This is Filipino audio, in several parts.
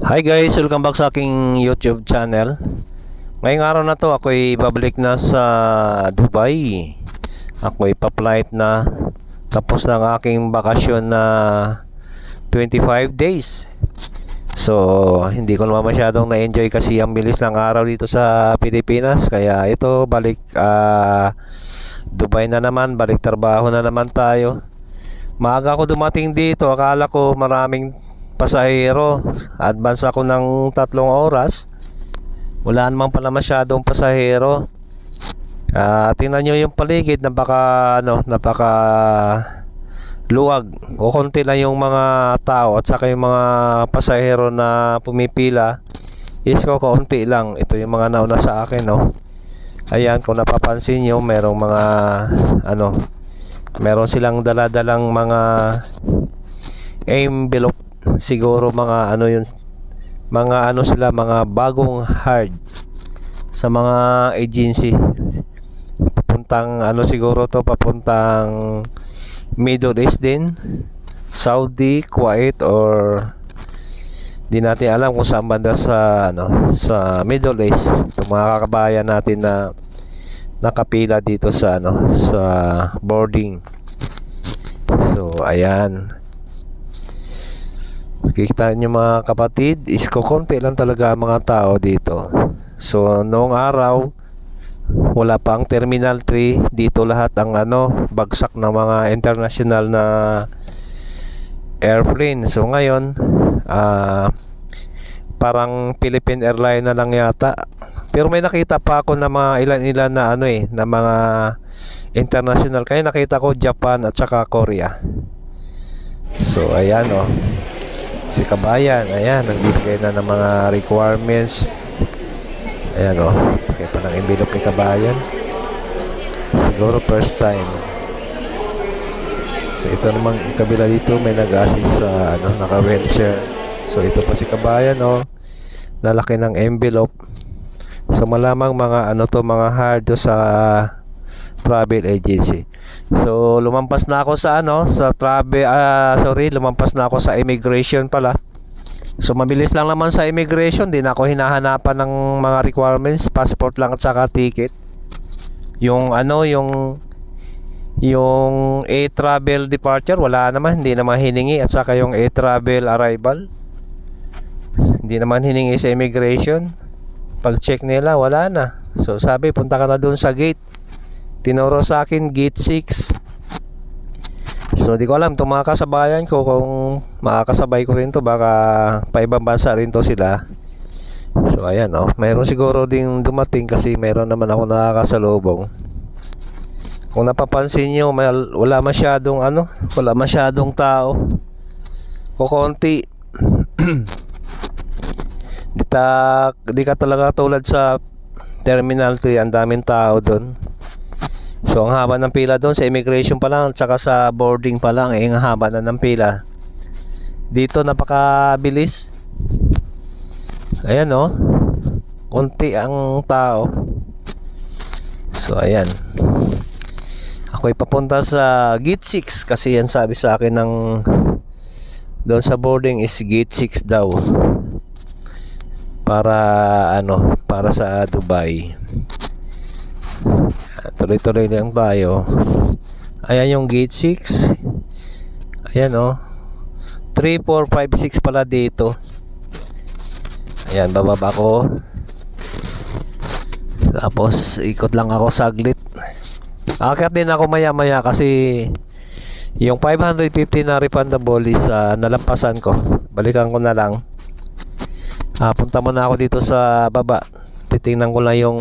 Hi guys, welcome back sa aking YouTube channel. Ngayong araw na to ako'y babalik na sa Dubai. Ako'y pa-flight na. Tapos ng aking bakasyon na 25 days. So hindi ko naman masyadong na-enjoy kasi ang bilis ng araw dito sa Pilipinas. Kaya ito balik Dubai na naman, balik trabaho na naman tayo. Maaga ako dumating dito, akala ko maraming pasahero. Advance ako ng 3 oras. Wala naman pala masyadong pasahero. Tingnan nyo yung paligid, napaka luwag. O konti lang yung mga tao at saka yung mga pasahero na pumipila is ko kaunti lang. Ito yung mga nauna sa akin, no. Ayan, kung napapansin nyo, merong mga meron silang daladalang mga envelope. Siguro mga mga bagong hard sa mga agency. Papuntang siguro to, papuntang Middle East din, Saudi, Kuwait, or di natin alam kung saan banda sa sa Middle East. Itong mga kabayan natin na nakapila dito sa sa boarding. So ayan, kita nyo mga kapatid, is kukunti lang talaga ang mga tao dito. So noong araw wala pa ang Terminal 3 dito, lahat ang bagsak ng mga international na airplane. So ngayon parang Philippine Airlines na lang yata. Pero may nakita pa ako na mga ilan-ilan na na mga international. Kaya nakita ko Japan at saka Korea. So ayan si kabayan, ayan, nagbibigay na ng mga requirements. Ayan okay pa ng envelope ni kabayan. Siguro first time. So ito namang kabila dito, may nag-assist sa naka-wheelchair. So ito pa si kabayan lalaki ng envelope. So malamang mga mga hard sa travel agency. So lumampas na ako sa sa travel lumampas na ako sa immigration pala. So mabilis lang naman sa immigration, din ako hinahanapan ng mga requirements, passport lang at saka ticket. Yung yung A-travel departure wala naman, hindi naman hiningi, at saka yung A-travel arrival hindi naman hiningi sa immigration. Pag check nila wala na. So sabi, punta ka na dun sa gate. Tinuro sa akin gate 6. So di ko alam itong mga kasabayan ko kung makakasabay ko rin to, baka pa ibang bansa rin to sila. So ayan mayroon siguro ding dumating kasi mayroon naman ako nakakasalubong. Kung napapansin nyo, wala masyadong wala masyadong tao, kukunti. Di ka talaga tulad sa Terminal 3, ang daming tao doon. So ang haba ng pila doon sa immigration pa lang, at saka sa boarding pa lang ang haba na ng pila. Dito napakabilis. Ayan konti ang tao. So ayan, ako'y papunta sa gate 6 kasi yan sabi sa akin ng doon sa boarding is gate 6 daw, para sa Dubai. Tuloy-tuloy lang tayo. Ayan yung gate 6. Ayan 3, 4, 5, 6 pala dito. Ayan, bababa ko. Tapos ikot lang ako saglit. Aakyat din ako maya-maya kasi yung 550 na refundable is nalampasan ko. Balikan ko na lang. Punta muna ako dito sa baba. Titingnan ko lang yung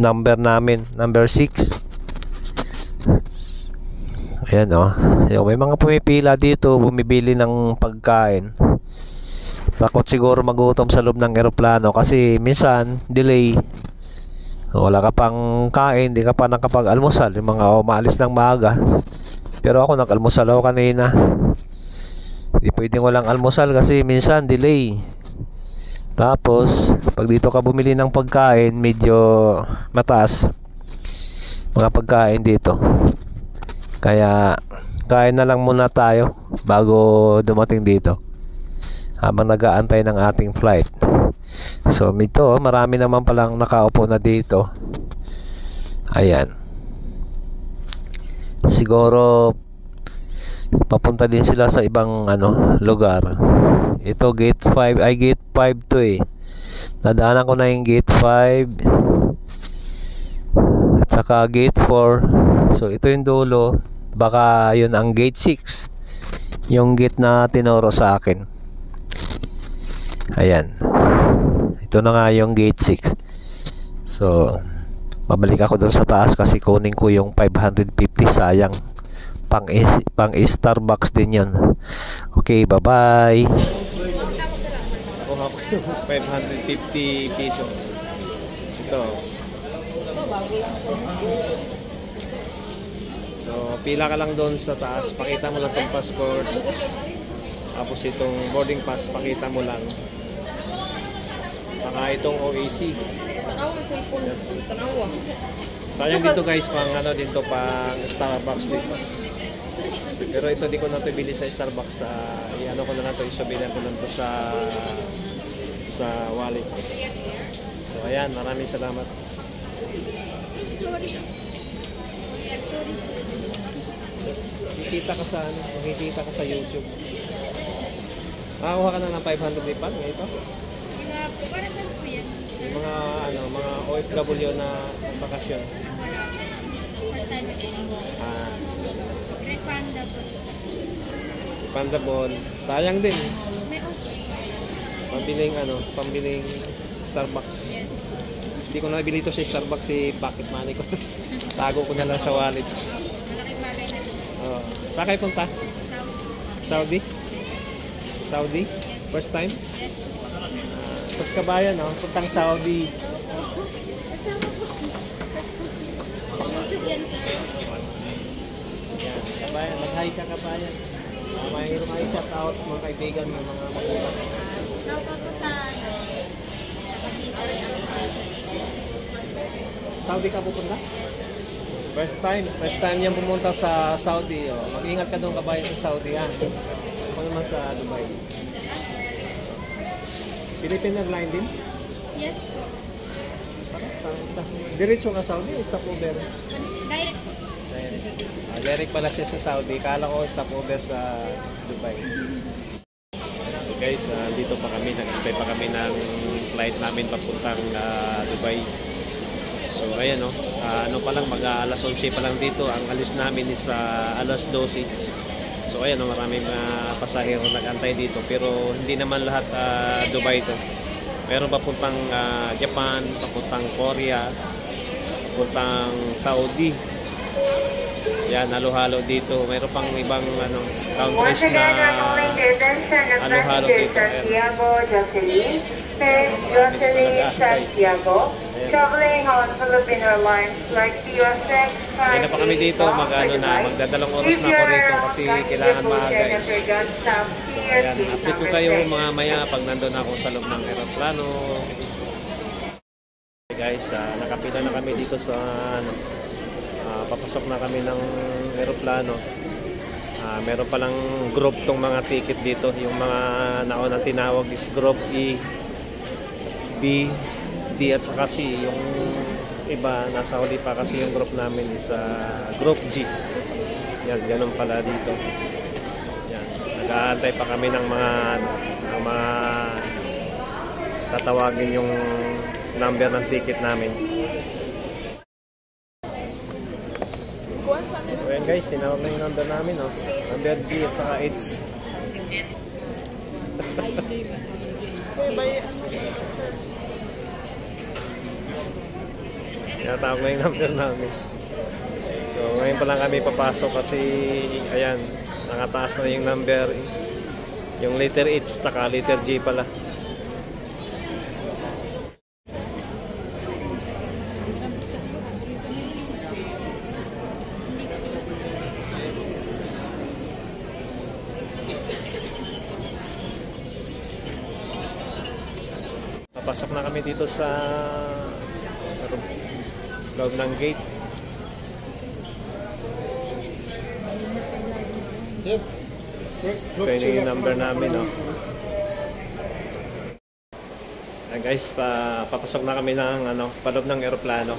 number namin, number 6. Ayan so, may mga pumipila dito, bumibili ng pagkain. Takot siguro magutom sa loob ng eroplano kasi minsan delay. Wala ka pang kain, di ka pa nakapag-almusal. Yung mga umaalis ng maaga. Pero ako nag-almusal ako kanina. Di pwedeng walang almusal kasi minsan delay. Tapos pag dito ka bumili ng pagkain, medyo mataas mga pagkain dito. Kaya kain na lang muna tayo bago dumating dito. habang nag-aantay ng ating flight. So ito, marami naman palang nakaupo na dito. Ayan. Siguro papunta din sila sa ibang lugar. Ito gate 5, ay gate 5 to eh. Nadaanan ko na yung gate 5 at saka gate 4. So ito yung dulo. Baka yun ang gate 6, yung gate na tinuro sa akin. Ayan, ito na nga yung gate 6. So babalik ako doon sa taas kasi kunin ko yung 550. Sayang, pang Starbucks din yan. Okay, bye bye. Nakuha ko yung 550 piso. Ito. So pila ka lang doon sa taas, pakita mo lang itong passport, tapos itong boarding pass pakita mo lang, saka itong OAC. Sayang dito guys, pang dito pang Starbucks dito. Pero ito di ko na ito bili sa Starbucks. I-ano ko na lang ito, isabihan ko lang ito sa wallet. So ayan, maraming salamat. Makikita ka sa makikita ka sa YouTube. Makakuha ka na ng 500 lipan ito. Para saan po yan? Yung mga OFW na bakasyon. First time again. Refundable. Refundable. Sayang din. May Pambiling pambiling Starbucks. Yes. Hindi ko na nabili ito sa Starbucks, si pocket money ko. Tago ko na lang sa wallet. Malaking bagay na ito. Oh. Saan kayo punta? Saudi? Saudi? First time? Yes. Tapos kabayan, puntang Saudi. Kasama po. YouTube yan, sir. Yan, kabayan. Mag-hi ka, kabayan. May shout out mga kaibigan, mga magulang. Shoutout po sa Cavite Accommodation. Saudi ka pupunta? First time niyang pumunta sa Saudi. Mag-ingat ka doon, kabayan, sa Saudi. Ako naman sa Dubai. Philippine Airlines din? Yes po. Diretso ka Saudi o stopover? Direct po. Direct pala siya sa Saudi. Kala ko stopover sa Dubai. Okay guys, dito pa kami. Nag-antay pa kami ng flight namin papuntang Dubai. So ayan ano pa lang, mag-alas 11 pa lang dito. Ang alis namin is alas 12. So ayan maraming pasahero nag-antay dito. Pero hindi naman lahat Dubai ito. Meron papuntang Japan, papuntang Korea, papuntang Saudi. Yan, halo-halo dito. Meron pang ibang countries na halo-halo dito. Santiago, Jocelyn, Jocelyn, Santiago, traveling on Philippine Airlines like PSX. Kaya na pa kami dito, magdadalong oras na ako rito kasi kailangan maaga. So ayan, update ko kayo maya pag nandun ako sa loob ng aeroplano. Okay guys, nakapila na kami dito sa papasok na kami ng aeroplano. Meron palang group tong mga ticket dito. Yung mga naunang tinawag is group E, B, D at saka C. Yung iba nasa huli pa kasi yung group namin is group G. Yan, ganun pala dito. Yan, nag-aantay pa kami ng mga tatawagin yung number ng ticket namin. So ayan guys, tinawag na yung number namin, number G at saka H. Tinatawag na yung number namin. So ngayon pa lang kami papasok kasi ayan, nakataas na yung number, yung letter H at saka letter G pala. Pasok na kami dito sa loob ng gate. Ito yung number namin, Ayan guys, papasok na kami ng paloob ng eroplano.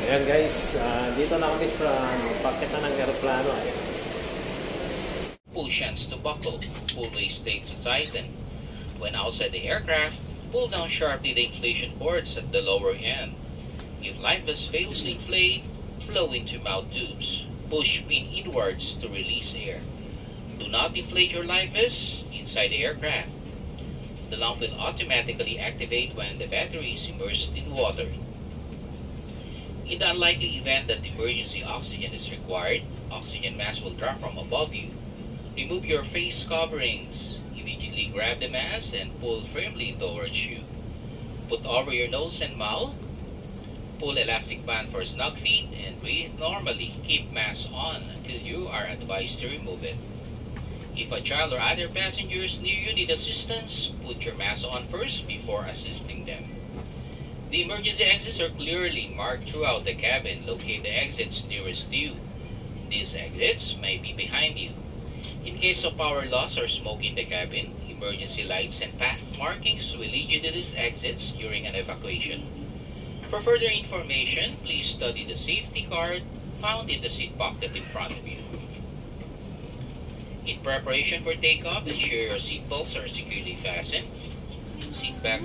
Ayan guys, dito na kami sa pakita ng eroplano. Pull shanks to buckle, pull waistband to tighten. When outside the aircraft, pull down sharply the inflation cords at the lower end. If life vest fails to inflate, blow into mouth tubes. Push pin inwards to release air. Do not inflate your life vest inside the aircraft. The lamp will automatically activate when the battery is immersed in water. In the unlikely event that emergency oxygen is required, oxygen mask will drop from above you. Remove your face coverings. Immediately grab the mask and pull firmly towards you. Put over your nose and mouth. Pull elastic band for snug feet and breathe normally. Keep mask on until you are advised to remove it. If a child or other passengers near you need assistance, put your mask on first before assisting them. The emergency exits are clearly marked throughout the cabin. Locate the exits nearest you. These exits may be behind you. In case of power loss or smoke in the cabin, emergency lights and path markings will lead you to these exits during an evacuation. For further information, please study the safety card found in the seat pocket in front of you. In preparation for takeoff, ensure your seatbelts are securely fastened. Seat backs